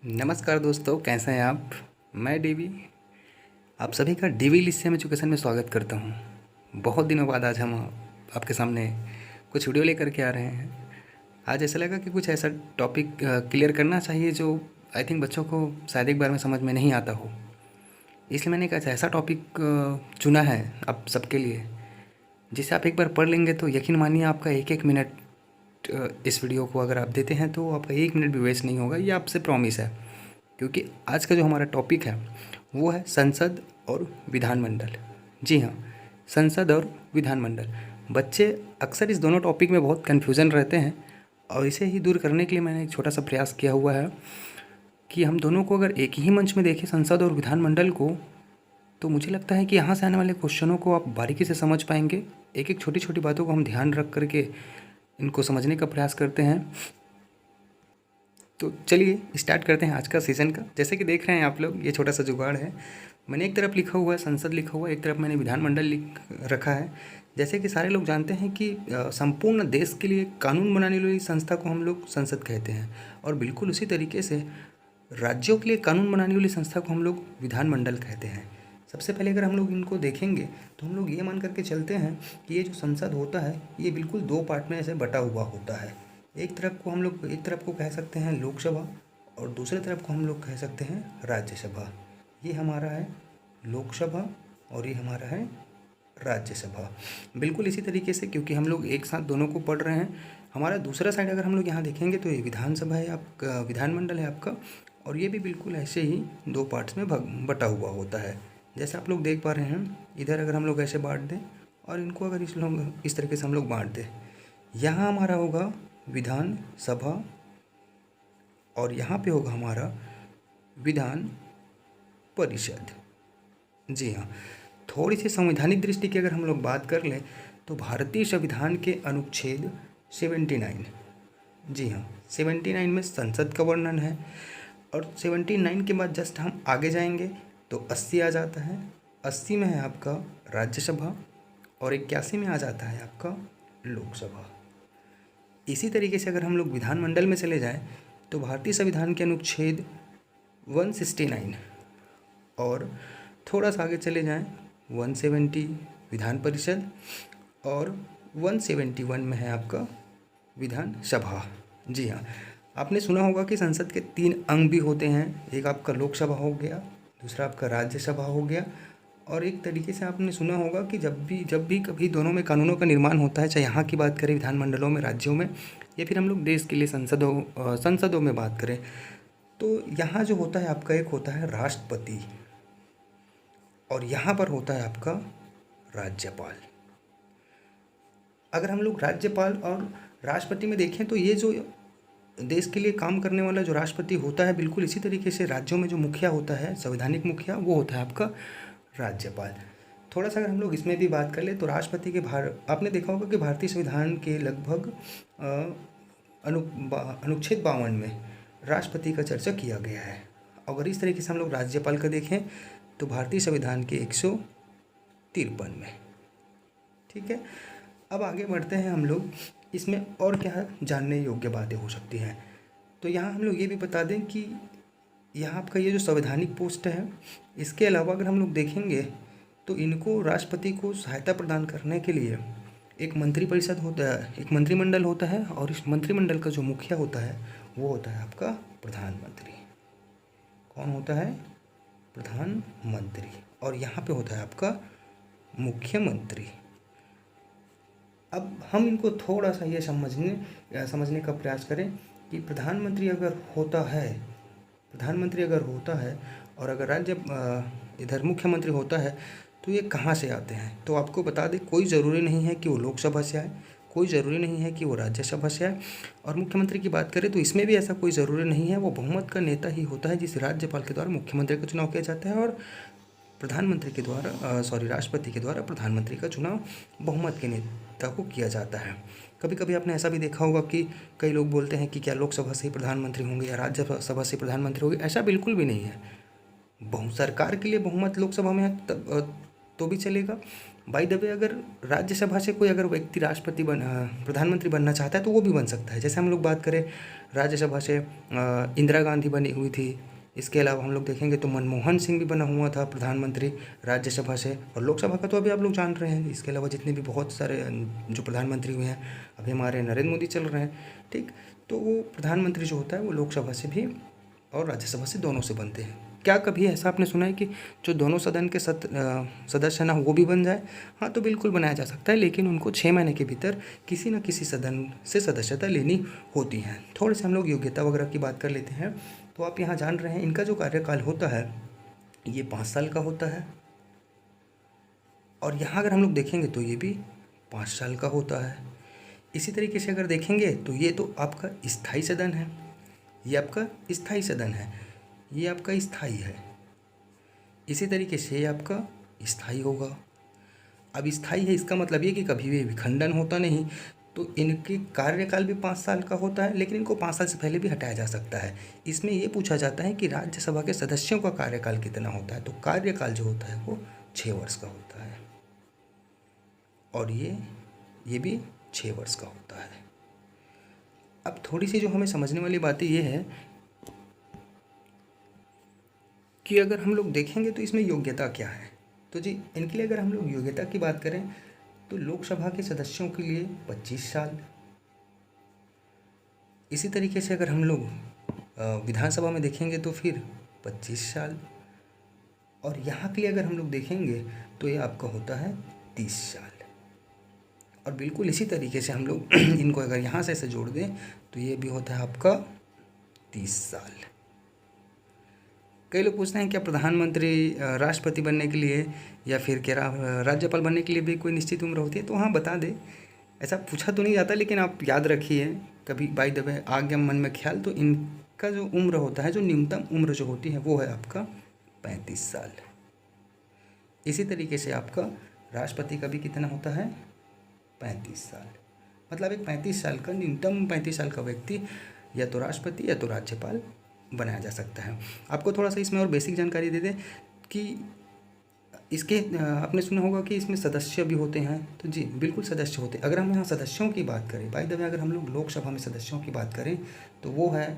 नमस्कार दोस्तों, कैसे हैं आप। मैं डीवी, आप सभी का डीवी लिस्टम एजुकेशन में स्वागत करता हूं। बहुत दिनों बाद आज हम आपके सामने कुछ वीडियो लेकर के आ रहे हैं। आज ऐसा लगा कि कुछ ऐसा टॉपिक क्लियर करना चाहिए जो आई थिंक बच्चों को शायद एक बार में समझ में नहीं आता हो। इसलिए मैंने एक ऐसा टॉपिक चुना है आप सबके लिए, जिसे आप एक बार पढ़ लेंगे तो यकीन मानिए आपका एक एक मिनट इस वीडियो को अगर आप देते हैं तो आपका एक मिनट भी वेस्ट नहीं होगा, ये आपसे प्रॉमिस है। क्योंकि आज का जो हमारा टॉपिक है वो है संसद और विधानमंडल। जी हाँ, संसद और विधानमंडल। बच्चे अक्सर इस दोनों टॉपिक में बहुत कन्फ्यूज़न रहते हैं और इसे ही दूर करने के लिए मैंने एक छोटा सा प्रयास किया हुआ है कि हम दोनों को अगर एक ही मंच में देखें, संसद और विधानमंडल को, तो मुझे लगता है कि यहाँ से आने वाले क्वेश्चनों को आप बारीकी से समझ पाएंगे। एक एक छोटी छोटी बातों को हम ध्यान रख करके इनको समझने का प्रयास करते हैं। तो चलिए स्टार्ट करते हैं आज का सीज़न का। जैसे कि देख रहे हैं आप लोग, ये छोटा सा जुगाड़ है। मैंने एक तरफ लिखा हुआ है संसद लिखा हुआ है, एक तरफ मैंने विधानमंडल लिख रखा है। जैसे कि सारे लोग जानते हैं कि संपूर्ण देश के लिए कानून बनाने वाली संस्था को हम लोग संसद कहते हैं, और बिल्कुल उसी तरीके से राज्यों के लिए कानून बनाने वाली संस्था को हम लोग विधानमंडल कहते हैं। सबसे पहले अगर हम लोग इनको देखेंगे तो हम लोग ये मान करके चलते हैं कि ये जो संसद होता है ये बिल्कुल दो पार्ट में ऐसे बटा हुआ होता है। एक तरफ को कह सकते हैं लोकसभा और दूसरे तरफ को हम लोग कह सकते हैं राज्यसभा। ये हमारा है लोकसभा और ये हमारा है राज्यसभा। बिल्कुल इसी तरीके से, क्योंकि हम लोग एक साथ दोनों को पढ़ रहे हैं। हमारा दूसरा साइड अगर हम लोग यहाँ देखेंगे तो ये विधानसभा है आपका, विधानमंडल है आपका, और ये भी बिल्कुल ऐसे ही दो पार्ट्स में बटा हुआ होता है। जैसे आप लोग देख पा रहे हैं, इधर अगर हम लोग ऐसे बांट दें और इनको अगर इस तरीके से हम लोग बांट दें, यहाँ हमारा होगा विधानसभा और यहाँ पे होगा हमारा विधान परिषद। जी हाँ, थोड़ी सी संवैधानिक दृष्टि की अगर हम लोग बात कर लें तो भारतीय संविधान के अनुच्छेद 79, जी हाँ 79 में संसद का वर्णन है, और 79 के बाद जस्ट हम आगे जाएंगे तो 80 आ जाता है। 80 में है आपका राज्यसभा और 81 में आ जाता है आपका लोकसभा। इसी तरीके से अगर हम लोग विधानमंडल में चले जाएं तो भारतीय संविधान के अनुच्छेद 169 और थोड़ा सा आगे चले जाएं 170 विधान परिषद, और 171 में है आपका विधानसभा। जी हाँ, आपने सुना होगा कि संसद के 3 अंग भी होते हैं। एक आपका लोकसभा हो गया, दूसरा आपका राज्यसभा हो गया, और एक तरीके से आपने सुना होगा कि जब भी कभी दोनों में कानूनों का निर्माण होता है, चाहे यहाँ की बात करें विधानमंडलों में, राज्यों में, या फिर हम लोग देश के लिए संसदों में बात करें, तो यहाँ जो होता है आपका, एक होता है राष्ट्रपति और यहाँ पर होता है आपका राज्यपाल। अगर हम लोग राज्यपाल और राष्ट्रपति में देखें तो ये जो देश के लिए काम करने वाला जो राष्ट्रपति होता है, बिल्कुल इसी तरीके से राज्यों में जो मुखिया होता है, संवैधानिक मुखिया, वो होता है आपका राज्यपाल। थोड़ा सा अगर हम लोग इसमें भी बात कर ले तो राष्ट्रपति के आपने देखा होगा कि भारतीय संविधान के लगभग अनुच्छेद 52 में राष्ट्रपति का चर्चा किया गया है। अगर इस तरीके से हम लोग राज्यपाल का देखें तो भारतीय संविधान के 153 में। ठीक है, अब आगे बढ़ते हैं हम लोग। इसमें और क्या जानने योग्य बातें हो सकती हैं, तो यहाँ हम लोग ये भी बता दें कि यहाँ आपका ये जो संवैधानिक पोस्ट है, इसके अलावा अगर हम लोग देखेंगे तो इनको राष्ट्रपति को सहायता प्रदान करने के लिए एक मंत्रिपरिषद होता है, एक मंत्रिमंडल होता है, और इस मंत्रिमंडल का जो मुखिया होता है वो होता है आपका प्रधानमंत्री। कौन होता है? प्रधानमंत्री। और यहाँ पे होता है आपका मुख्यमंत्री। अब हम इनको थोड़ा सा ये समझने का प्रयास करें कि प्रधानमंत्री अगर होता है और अगर इधर मुख्यमंत्री होता है तो ये कहाँ से आते हैं। तो आपको बता दें, कोई ज़रूरी नहीं है कि वो लोकसभा से आए, कोई ज़रूरी नहीं है कि वो राज्यसभा से आए, और मुख्यमंत्री की बात करें तो इसमें भी ऐसा कोई ज़रूरी नहीं है। वो बहुमत का नेता ही होता है, जिस राज्यपाल के द्वारा मुख्यमंत्री का चुनाव किया जाता है, और राष्ट्रपति के द्वारा प्रधानमंत्री का चुनाव बहुमत के नेता को किया जाता है। कभी कभी आपने ऐसा भी देखा होगा कि कई लोग बोलते हैं कि क्या लोकसभा से ही प्रधानमंत्री होंगे या राज्यसभा से प्रधानमंत्री होंगे। ऐसा बिल्कुल भी नहीं है। सरकार के लिए बहुमत लोकसभा में है तो भी चलेगा, बाय द वे अगर राज्यसभा से कोई अगर व्यक्ति प्रधानमंत्री बनना चाहता है तो वो भी बन सकता है। जैसे हम लोग बात करें राज्यसभा से इंदिरा गांधी बनी हुई थी। इसके अलावा हम लोग देखेंगे तो मनमोहन सिंह भी बना हुआ था प्रधानमंत्री राज्यसभा से, और लोकसभा का तो अभी आप लोग जान रहे हैं। इसके अलावा जितने भी बहुत सारे जो प्रधानमंत्री हुए हैं, अभी हमारे नरेंद्र मोदी चल रहे हैं, ठीक। तो वो प्रधानमंत्री जो होता है वो लोकसभा से भी और राज्यसभा से दोनों से बनते हैं। क्या कभी ऐसा आपने सुना है कि जो दोनों सदन के सदस्य ना वो भी बन जाए? हाँ, तो बिल्कुल बनाया जा सकता है, लेकिन उनको 6 महीने के भीतर किसी न किसी सदन से सदस्यता लेनी होती है। थोड़े से हम लोग योग्यता वगैरह की बात कर लेते हैं। तो आप यहाँ जान रहे हैं इनका जो कार्यकाल होता है ये 5 साल का होता है, और यहाँ अगर हम लोग देखेंगे तो ये भी 5 साल का होता है। इसी तरीके से अगर देखेंगे तो ये तो आपका स्थायी सदन है, ये आपका स्थायी सदन है, ये आपका स्थायी है। इसी तरीके से ये आपका स्थायी होगा। अब स्थायी है इसका मतलब ये कि कभी भी विखंडन होता नहीं। तो इनके कार्यकाल भी 5 साल का होता है, लेकिन इनको 5 साल से पहले भी हटाया जा सकता है। इसमें ये पूछा जाता है कि राज्यसभा के सदस्यों का कार्यकाल कितना होता है, तो कार्यकाल जो होता है वो 6 वर्ष का होता है, और ये भी 6 वर्ष का होता है। अब थोड़ी सी जो हमें समझने वाली बातें ये है कि अगर हम लोग देखेंगे तो इसमें योग्यता क्या है। तो जी इनके लिए अगर हम लोग योग्यता की बात करें तो लोकसभा के सदस्यों के लिए 25 साल। इसी तरीके से अगर हम लोग विधानसभा में देखेंगे तो फिर 25 साल, और यहाँ के लिए अगर हम लोग देखेंगे तो ये आपका होता है 30 साल। और बिल्कुल इसी तरीके से हम लोग इनको अगर यहाँ से ऐसे जोड़ दें तो ये भी होता है आपका 30 साल। कई लोग पूछते हैं क्या प्रधानमंत्री राष्ट्रपति बनने के लिए या फिर क्या राज्यपाल बनने के लिए भी कोई निश्चित उम्र होती है? तो हाँ, बता दें, ऐसा पूछा तो नहीं जाता, लेकिन आप याद रखिए कभी बाय द वे आ गया मन में ख्याल, तो इनका जो उम्र होता है, जो न्यूनतम उम्र जो होती है वो है आपका 35 साल। इसी तरीके से आपका राष्ट्रपति का भी कितना होता है? 35 साल। मतलब एक 35 साल का न्यूनतम 35 साल का व्यक्ति या तो राष्ट्रपति या तो राज्यपाल बनाया जा सकता है। आपको थोड़ा सा इसमें और बेसिक जानकारी दे दें कि इसके आपने सुना होगा कि इसमें सदस्य भी होते हैं। तो जी बिल्कुल सदस्य होते हैं। अगर हम यहाँ सदस्यों की बात करें, बाय द वे अगर हम लोग लोकसभा में सदस्यों की बात करें तो वो है,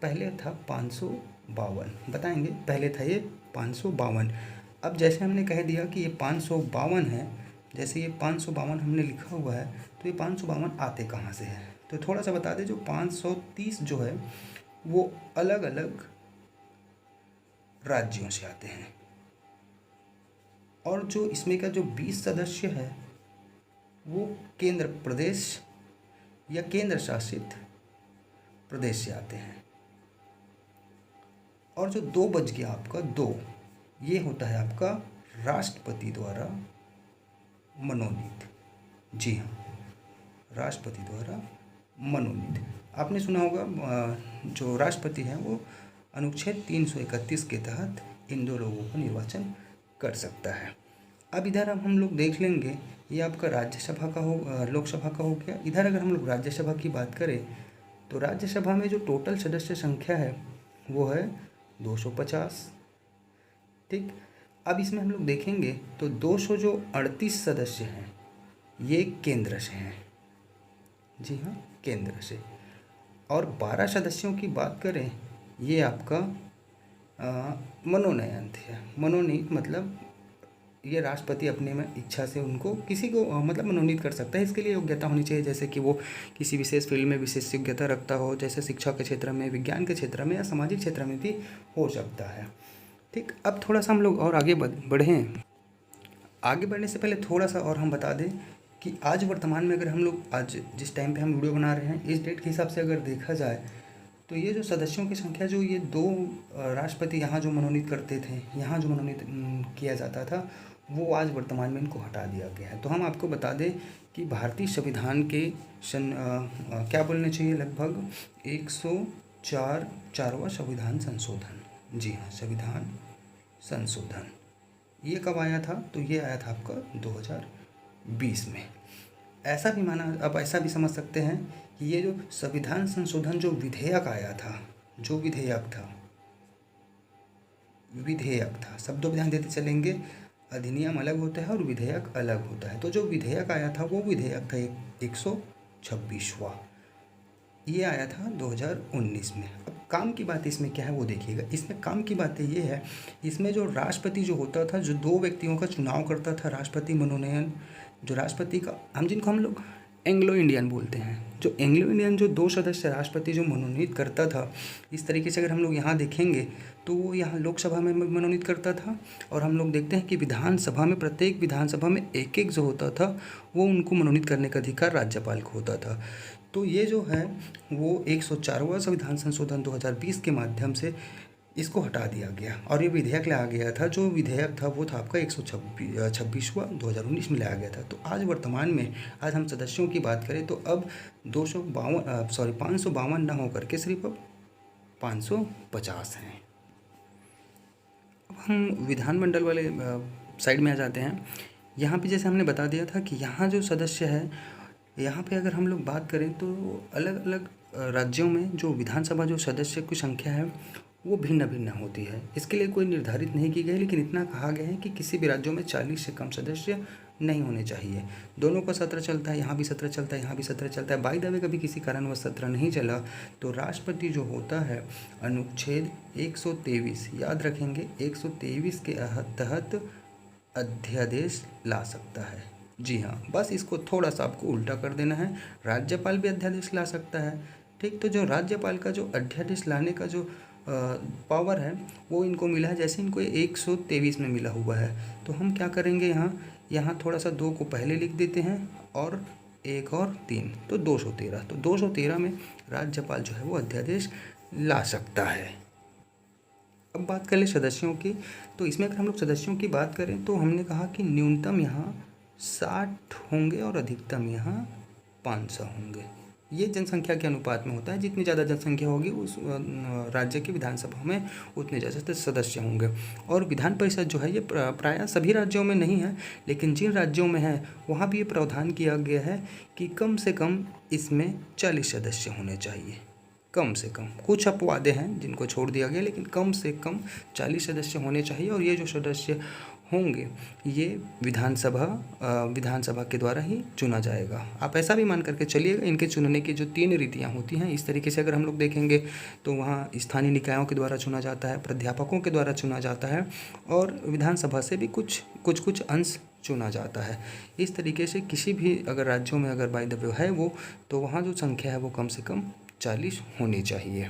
पहले था 552, बताएंगे, पहले था ये 552। अब जैसे हमने कह दिया कि ये 552 है, जैसे ये 552 हमने लिखा हुआ है, तो ये 552 आते कहाँ से है? तो थोड़ा सा बता दें, जो 530 जो है वो अलग अलग राज्यों से आते हैं, और जो इसमें का जो 20 सदस्य है वो केंद्र प्रदेश या केंद्र शासित प्रदेश से आते हैं। और जो 2 बच गया आपका 2, ये होता है आपका राष्ट्रपति द्वारा मनोनीत। जी हाँ, राष्ट्रपति द्वारा मनोनीत। आपने सुना होगा जो राष्ट्रपति हैं वो अनुच्छेद 331 के तहत इन 2 लोगों का निर्वाचन कर सकता है। अब इधर अब हम लोग देख लेंगे, ये आपका राज्यसभा का लोकसभा का हो गया। इधर अगर हम लोग राज्यसभा की बात करें तो राज्यसभा में जो टोटल सदस्य संख्या है वो है 250, ठीक। अब इसमें हम लोग देखेंगे तो 238 सदस्य हैं ये केंद्र से हैं, जी हाँ, केंद्र से। और 12 सदस्यों की बात करें, ये आपका मनोनयन थे। मनोनीत मतलब ये राष्ट्रपति अपने में इच्छा से उनको किसी को मतलब मनोनीत कर सकता है। इसके लिए योग्यता होनी चाहिए, जैसे कि वो किसी विशेष फील्ड में विशेष योग्यता रखता हो, जैसे शिक्षा के क्षेत्र में, विज्ञान के क्षेत्र में या सामाजिक क्षेत्र में भी हो सकता है, ठीक। अब थोड़ा सा हम लोग और आगे बढ़ें। आगे बढ़ने से पहले थोड़ा सा और हम बता दें कि आज वर्तमान में अगर हम लोग आज जिस टाइम पे हम वीडियो बना रहे हैं, इस डेट के हिसाब से अगर देखा जाए तो ये जो सदस्यों की संख्या, जो ये 2 राष्ट्रपति यहाँ जो मनोनीत करते थे, यहाँ जो मनोनीत किया जाता था, वो आज वर्तमान में इनको हटा दिया गया है। तो हम आपको बता दें कि भारतीय संविधान के क्या बोलने चाहिए, लगभग 104वां संविधान संशोधन, जी हाँ, संविधान संशोधन, ये कब आया था? तो ये आया था आपका 2020 में। ऐसा भी माना, अब ऐसा भी समझ सकते हैं कि ये जो संविधान संशोधन जो विधेयक आया था, जो विधेयक था, शब्दों पर ध्यान देते चलेंगे, अधिनियम अलग होता है और विधेयक अलग होता है। तो जो विधेयक आया था वो विधेयक था 126वां, ये आया था 2019 में। अब काम की बात इसमें क्या है वो देखिएगा। इसमें काम की बातें ये है, इसमें जो राष्ट्रपति जो होता था, जो 2 व्यक्तियों का चुनाव करता था, राष्ट्रपति मनोनयन, जो राष्ट्रपति का जिनको हम लोग एंग्लो इंडियन बोलते हैं, जो एंग्लो इंडियन जो 2 सदस्य राष्ट्रपति जो मनोनीत करता था, इस तरीके से अगर हम लोग यहाँ देखेंगे तो वो यहाँ लोकसभा में मनोनीत करता था, और हम लोग देखते हैं कि विधानसभा में, प्रत्येक विधानसभा में एक एक जो होता था वो उनको मनोनीत करने का अधिकार राज्यपाल को होता था। तो ये जो है वो 104वां संविधान संशोधन 2020 के माध्यम से इसको हटा दिया गया और ये विधेयक लाया गया था। जो विधेयक था वो था आपका 126वां 2019 में लाया गया था। तो आज वर्तमान में, आज हम सदस्यों की बात करें तो अब 552 ना होकर के सिर्फ अब 550 हैं। अब हम विधानमंडल वाले साइड में आ जाते हैं। यहाँ पे जैसे हमने बता दिया था कि यहाँ जो सदस्य है, यहाँ पे अगर हम लोग बात करें तो अलग अलग राज्यों में जो विधानसभा जो सदस्य की संख्या है वो भिन्न भिन्न होती है। इसके लिए कोई निर्धारित नहीं की गई, लेकिन इतना कहा गया है कि किसी भी राज्यों में 40 से कम सदस्य नहीं होने चाहिए। दोनों का सत्र चलता है, यहाँ भी सत्र चलता है, यहाँ भी सत्र चलता है। बाय द वे कभी किसी कारणवश सत्र नहीं चला तो राष्ट्रपति जो होता है अनुच्छेद 123, याद रखेंगे, 123 के तहत अध्यादेश ला सकता है। जी हाँ, बस इसको थोड़ा सा आपको उल्टा कर देना है। राज्यपाल भी अध्यादेश ला सकता है, ठीक। तो जो राज्यपाल का जो अध्यादेश लाने का जो पावर है वो इनको मिला है, जैसे इनको 123 में मिला हुआ है। तो हम क्या करेंगे, यहाँ थोड़ा सा 2 को पहले लिख देते हैं और 1 और 3, तो 213। तो 213 में राज्यपाल जो है वो अध्यादेश ला सकता है। अब बात कर ले सदस्यों की। तो इसमें अगर हम लोग सदस्यों की बात करें तो हमने कहा कि न्यूनतम यहाँ 60 होंगे और अधिकतम यहाँ 500 होंगे। ये जनसंख्या के अनुपात में होता है। जितनी ज़्यादा जनसंख्या होगी उस राज्य की विधानसभा में उतने ज़्यादा सदस्य होंगे। और विधान परिषद जो है ये प्रायः सभी राज्यों में नहीं है, लेकिन जिन राज्यों में है वहाँ भी ये प्रावधान किया गया है कि कम से कम इसमें 40 सदस्य होने चाहिए, कम से कम। कुछ अपवादे हैं जिनको छोड़ दिया गया, लेकिन कम से कम 40 सदस्य होने चाहिए। और ये जो सदस्य होंगे ये विधानसभा के द्वारा ही चुना जाएगा। आप ऐसा भी मान करके चलिएगा, इनके चुनने की जो 3 रीतियाँ होती हैं, इस तरीके से अगर हम लोग देखेंगे तो वहाँ स्थानीय निकायों के द्वारा चुना जाता है, प्राध्यापकों के द्वारा चुना जाता है, और विधानसभा से भी कुछ अंश चुना जाता है। इस तरीके से किसी भी अगर राज्यों में अगर बाय द वे है वो, तो वहाँ जो संख्या है वो कम से कम 40 होनी चाहिए।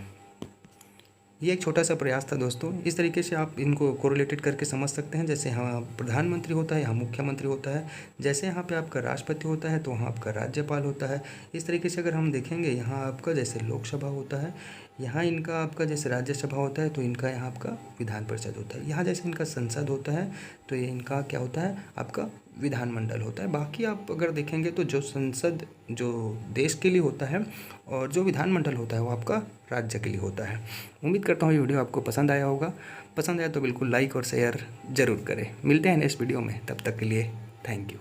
ये एक छोटा सा प्रयास था दोस्तों। इस तरीके से आप इनको कोरिलेटेड करके समझ सकते हैं। जैसे यहाँ प्रधानमंत्री होता है, यहाँ मुख्यमंत्री होता है। जैसे यहाँ पे आपका राष्ट्रपति होता है तो वहाँ आपका राज्यपाल होता है। इस तरीके से अगर हम देखेंगे, यहाँ आपका जैसे लोकसभा होता है, यहाँ इनका आपका जैसे राज्यसभा होता है, तो इनका यहाँ आपका विधान परिषद होता है। यहाँ जैसे इनका संसद होता है तो ये इनका क्या होता है, आपका विधानमंडल होता है। बाकी आप अगर देखेंगे तो जो संसद जो देश के लिए होता है और जो विधानमंडल होता है वो आपका राज्य के लिए होता है। उम्मीद करता हूँ ये वीडियो आपको पसंद आया होगा। पसंद आया तो बिल्कुल लाइक और शेयर ज़रूर करें। मिलते हैं नेक्स्ट वीडियो में, तब तक के लिए थैंक यू।